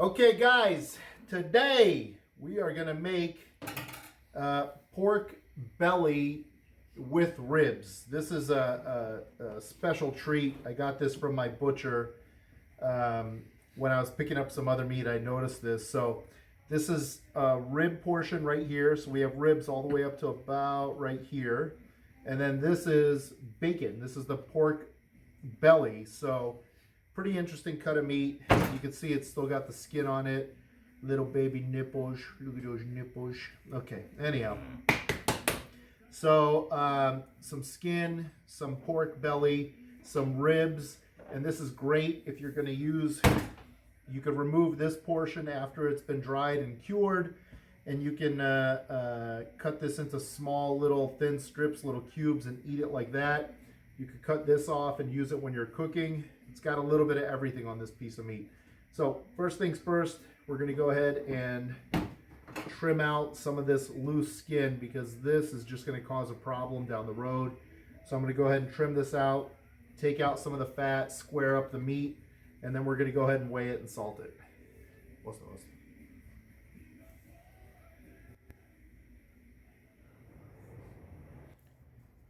Okay, guys, today we are going to make pork belly with ribs. This is a special treat. I got this from my butcher. When I was picking up some other meat, I noticed this. So this is a rib portion right here. So we have ribs all the way up to about right here. And then this is bacon. This is the pork belly. So pretty interesting cut of meat. You can see it's still got the skin on it. Little baby nipples. Look at those nipples. Okay, anyhow. So some skin, some pork belly, some ribs. And this is great if you're going to use, you could remove this portion after it's been dried and cured. And you can cut this into small little thin strips, little cubes, and eat it like that. You could cut this off and use it when you're cooking. It's got a little bit of everything on this piece of meat. So first things first, we're going to go ahead and trim out some of this loose skin because this is just going to cause a problem down the road. So I'm going to go ahead and trim this out, take out some of the fat, square up the meat, and then we're going to go ahead and weigh it and salt it. What's the most?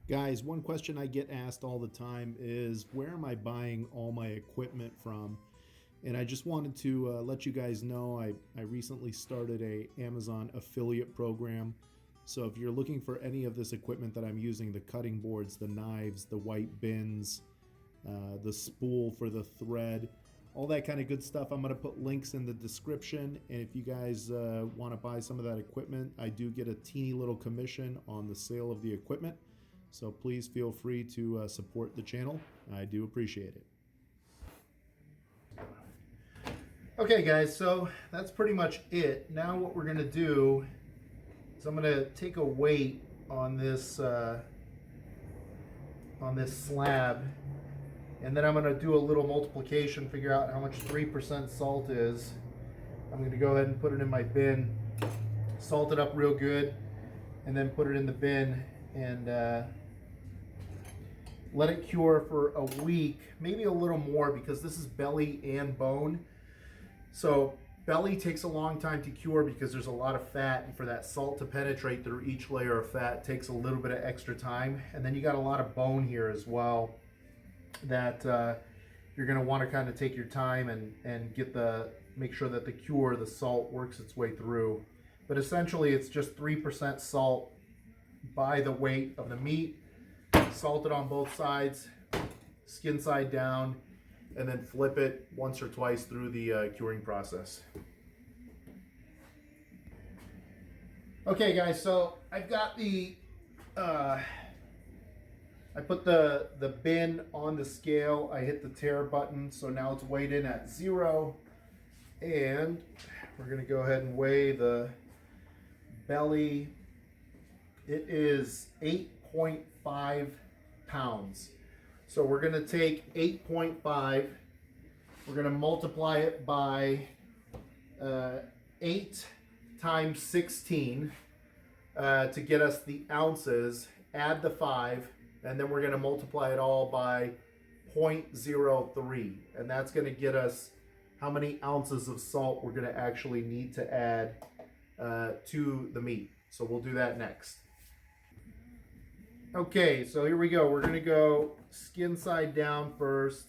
Guys, one question I get asked all the time is where am I buying all my equipment from? And I just wanted to let you guys know I recently started a Amazon affiliate program. So if you're looking for any of this equipment that I'm using, the cutting boards, the knives, the white bins, the spool for the thread, all that kind of good stuff, I'm going to put links in the description. And if you guys want to buy some of that equipment, I do get a teeny little commission on the sale of the equipment. So please feel free to support the channel. I do appreciate it. Okay guys, so that's pretty much it. Now what we're gonna do is I'm gonna take a weight on this slab, and then I'm gonna do a little multiplication, figure out how much 3% salt is. I'm gonna go ahead and put it in my bin, salt it up real good, and then put it in the bin and let it cure for a week, maybe a little more because this is belly and bone. So belly takes a long time to cure because there's a lot of fat, and for that salt to penetrate through each layer of fat takes a little bit of extra time. And then you got a lot of bone here as well that you're going to want to kind of take your time and make sure that the salt works its way through. But essentially it's just 3% salt by the weight of the meat. Salt it on both sides, skin side down, and then flip it once or twice through the curing process. Okay guys, so I've got I put the bin on the scale. I hit the tare button, so now it's weighed in at 0. And we're gonna go ahead and weigh the belly. It is 8.5 pounds. So we're going to take 8.5, we're going to multiply it by 8 times 16 to get us the ounces, add the 5, and then we're going to multiply it all by 0.03. And that's going to get us how many ounces of salt we're going to actually need to add to the meat. So we'll do that next. Okay, so here we go. We're going to go skin side down first.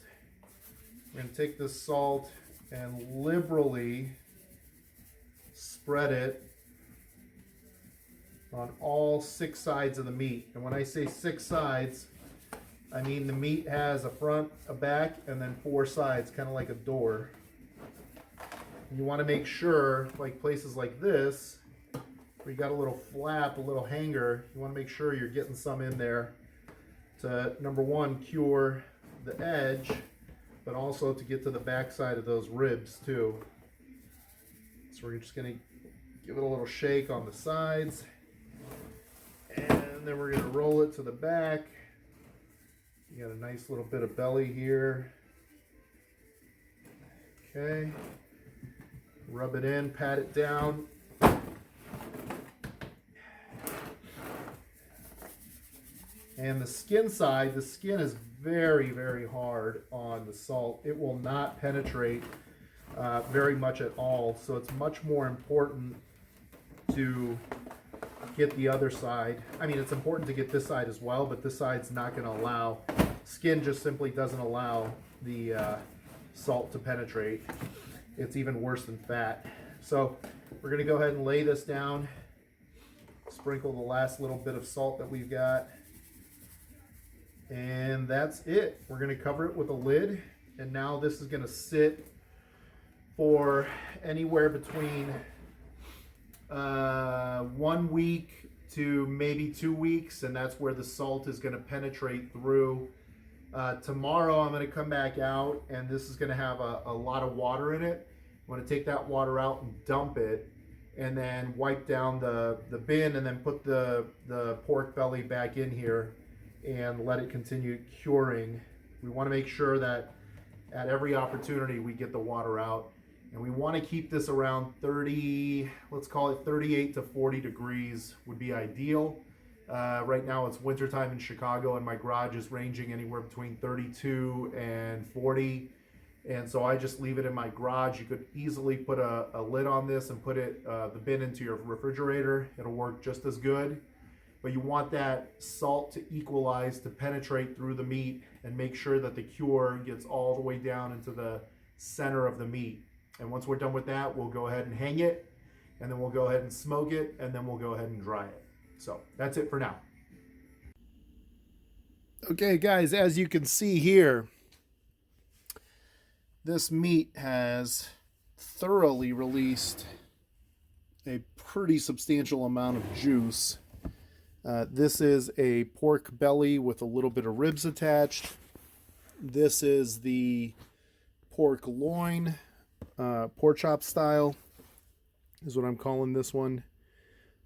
We're going to take this salt and liberally spread it on all 6 sides of the meat. And when I say 6 sides, I mean the meat has a front, a back, and then 4 sides, kind of like a door. And you want to make sure, like places like this, where you got a little flap, a little hanger, you want to make sure you're getting some in there to, number one, cure the edge, but also to get to the back side of those ribs too. So we're just going to give it a little shake on the sides, and then we're going to roll it to the back. You got a nice little bit of belly here. Okay. Rub it in, pat it down. And the skin side, the skin is very, very hard on the salt. It will not penetrate very much at all. So it's much more important to get the other side. I mean, it's important to get this side as well, but this side's not going to allow, skin just simply doesn't allow the salt to penetrate. It's even worse than fat. So we're going to go ahead and lay this down, sprinkle the last little bit of salt that we've got, and that's it. We're going to cover it with a lid, and now this is going to sit for anywhere between 1 week to maybe 2 weeks, and that's where the salt is going to penetrate through. Tomorrow I'm going to come back out, and this is going to have a lot of water in it. I'm going to take that water out and dump it, and then wipe down the bin, and then put the pork belly back in here and let it continue curing. We want to make sure that at every opportunity we get the water out. And we want to keep this around 30, let's call it 38 to 40 degrees would be ideal. Right now it's wintertime in Chicago, and my garage is ranging anywhere between 32 and 40. And so I just leave it in my garage. You could easily put a lid on this and put it the bin into your refrigerator. It'll work just as good. But you want that salt to equalize, to penetrate through the meat, and make sure that the cure gets all the way down into the center of the meat. And once we're done with that, we'll go ahead and hang it, and then we'll go ahead and smoke it, and then we'll go ahead and dry it. So that's it for now. Okay, guys, as you can see here, this meat has thoroughly released a pretty substantial amount of juice. This is a pork belly with a little bit of ribs attached. This is the pork loin. Pork chop style is what I'm calling this one,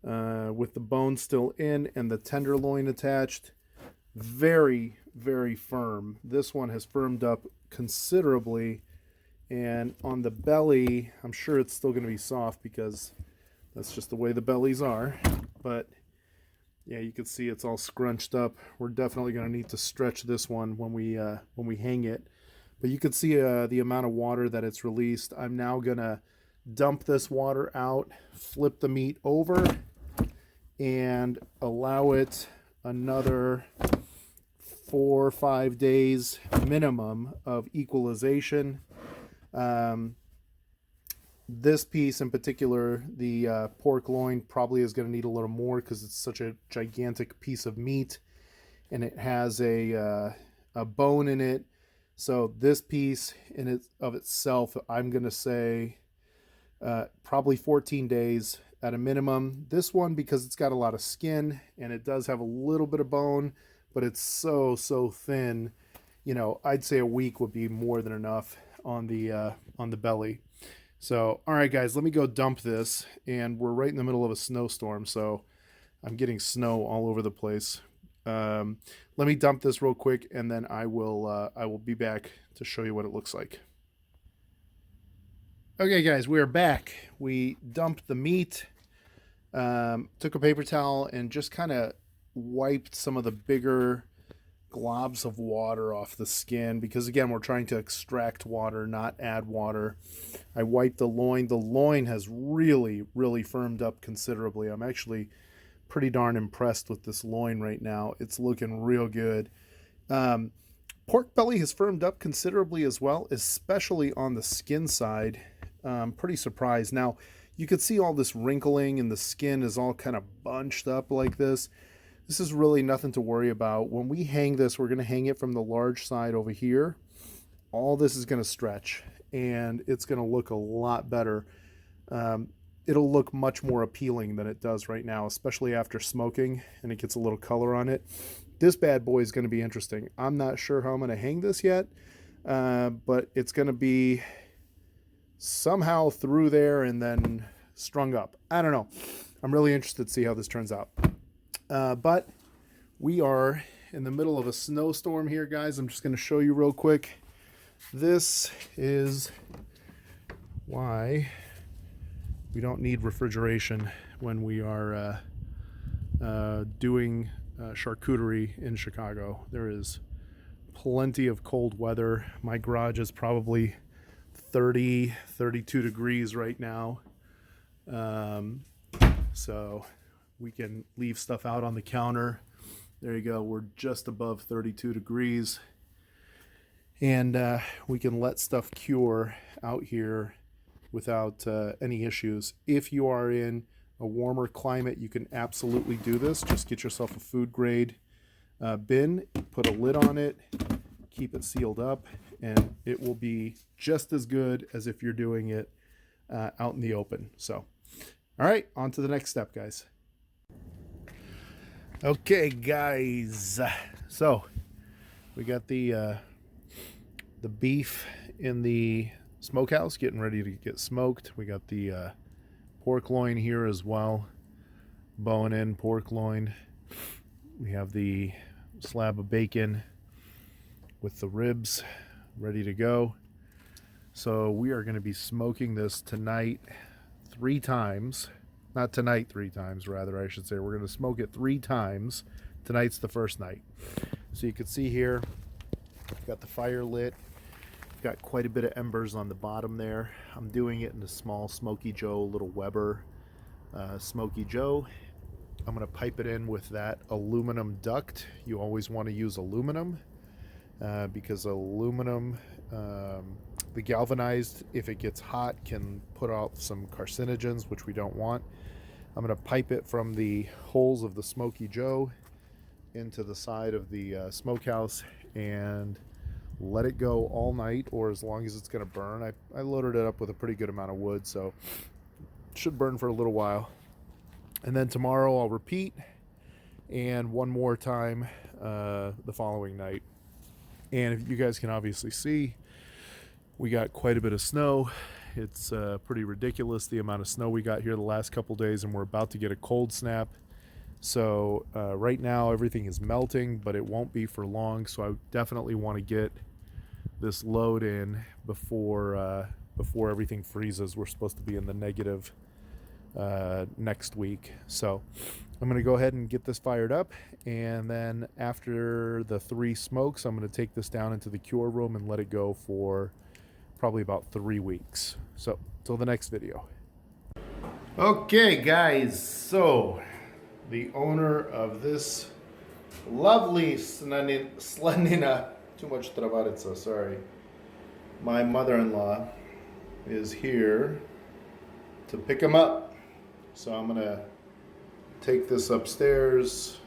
with the bone still in and the tenderloin attached. Very, very firm. This one has firmed up considerably, and on the belly, I'm sure it's still going to be soft because that's just the way the bellies are, but yeah, you can see it's all scrunched up. We're definitely going to need to stretch this one when we hang it. But you can see the amount of water that it's released. I'm now going to dump this water out, flip the meat over, and allow it another 4 or 5 days minimum of equalization. This piece in particular, the pork loin, probably is going to need a little more because it's such a gigantic piece of meat, and it has a bone in it. So this piece in it of itself, I'm going to say probably 14 days at a minimum. This one, because it's got a lot of skin and it does have a little bit of bone, but it's so thin, you know, I'd say a week would be more than enough on the belly. So, all right, guys, let me go dump this. And we're right in the middle of a snowstorm, so I'm getting snow all over the place. Let me dump this real quick, and then I will be back to show you what it looks like. Okay, guys, we are back. We dumped the meat, took a paper towel, and just kind of wiped some of the bigger globs of water off the skin, because again, we're trying to extract water, not add water. I wiped the loin. The loin has really firmed up considerably. I'm actually pretty darn impressed with this loin right now. It's looking real good. Pork belly has firmed up considerably as well, especially on the skin side. Pretty surprised. Now, you could see all this wrinkling, and the skin is all kind of bunched up like this. This is really nothing to worry about. When we hang this, we're going to hang it from the large side over here. All this is going to stretch, and it's going to look a lot better. It'll look much more appealing than it does right now, especially after smoking, and it gets a little color on it. This bad boy is going to be interesting. I'm not sure how I'm going to hang this yet, but it's going to be somehow through there and then strung up. I don't know. I'm really interested to see how this turns out. But we are in the middle of a snowstorm here, guys. I'm just going to show you real quick. This is why we don't need refrigeration when we are doing charcuterie in Chicago. There is plenty of cold weather. My garage is probably 30, 32 degrees right now. So we can leave stuff out on the counter. There you go. We're just above 32 degrees. And we can let stuff cure out here without any issues. If you are in a warmer climate, you can absolutely do this. Just get yourself a food grade bin, put a lid on it, keep it sealed up, and it will be just as good as if you're doing it out in the open. So, all right, on to the next step, guys. Okay, guys. So we got the beef in the smokehouse getting ready to get smoked. We got the pork loin here as well, bone-in pork loin. We have the slab of bacon with the ribs ready to go. So we are going to be smoking this tonight 3 times. Not tonight 3 times, rather, I should say. We're going to smoke it 3 times. Tonight's the first night. So you can see here, I've got the fire lit. I've got quite a bit of embers on the bottom there. I'm doing it in a small Smoky Joe, little Weber Smoky Joe. I'm going to pipe it in with that aluminum duct. You always want to use aluminum because aluminum, the galvanized, if it gets hot, can put out some carcinogens, which we don't want. I'm going to pipe it from the holes of the Smoky Joe into the side of the smokehouse and let it go all night, or as long as it's going to burn. I loaded it up with a pretty good amount of wood, so it should burn for a little while. And then tomorrow I'll repeat, and one more time the following night. And if you guys can obviously see, we got quite a bit of snow. It's pretty ridiculous the amount of snow we got here the last couple days, and we're about to get a cold snap. So right now everything is melting, but it won't be for long. So I definitely want to get this load in before everything freezes. We're supposed to be in the negative next week. So I'm going to go ahead and get this fired up, and then after the 3 smokes, I'm going to take this down into the cure room and let it go for probably about 3 weeks. So till the next video. Okay, guys, so the owner of this lovely slanina, too much travarica, sorry, my mother-in-law is here to pick him up. So I'm gonna take this upstairs,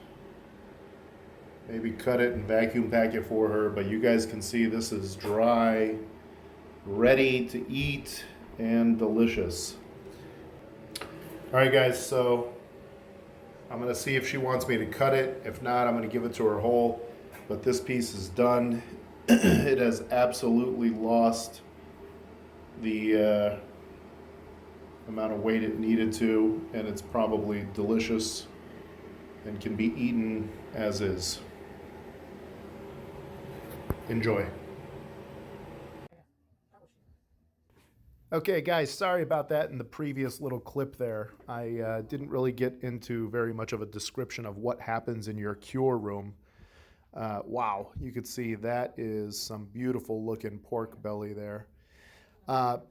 maybe cut it and vacuum pack it for her, but you guys can see this is dry, ready to eat, and delicious. All right, guys, so I'm gonna see if she wants me to cut it. If not, I'm gonna give it to her whole, but this piece is done. It has absolutely lost the amount of weight it needed to, and it's probably delicious and can be eaten as is. Enjoy. Okay, guys, sorry about that in the previous little clip there. I didn't really get into very much of a description of what happens in your cure room. Wow, you could see that is some beautiful looking pork belly there.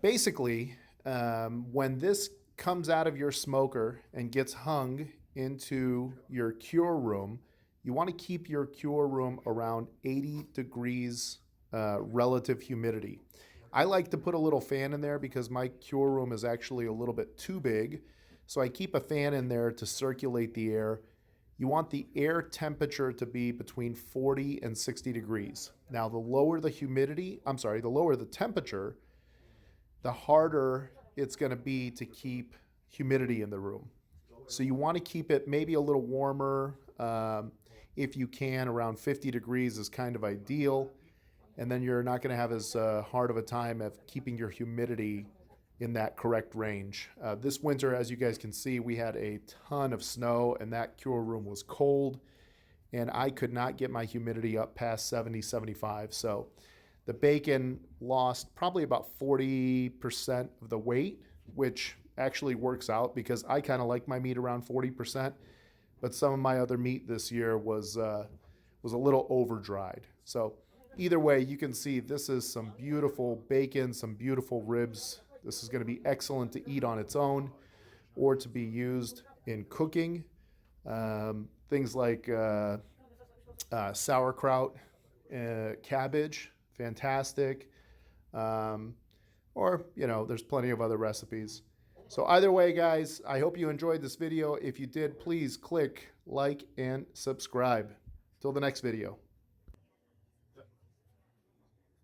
Basically, when this comes out of your smoker and gets hung into your cure room, you want to keep your cure room around 80 degrees relative humidity. I like to put a little fan in there because my cure room is actually a little bit too big. So I keep a fan in there to circulate the air. You want the air temperature to be between 40 and 60 degrees. Now, the lower the temperature, the harder it's going to be to keep humidity in the room. So you want to keep it maybe a little warmer. If you can, around 50 degrees is kind of ideal. And then you're not going to have as hard of a time of keeping your humidity in that correct range. This winter, as you guys can see, we had a ton of snow, and that cure room was cold, and I could not get my humidity up past 70, 75. So the bacon lost probably about 40% of the weight, which actually works out because I kind of like my meat around 40%, but some of my other meat this year was a little over dried. So either way, you can see this is some beautiful bacon, some beautiful ribs. This is going to be excellent to eat on its own or to be used in cooking. Things like sauerkraut, cabbage, fantastic. Or, you know, there's plenty of other recipes. So either way, guys, I hope you enjoyed this video. If you did, please click like and subscribe. Till the next video.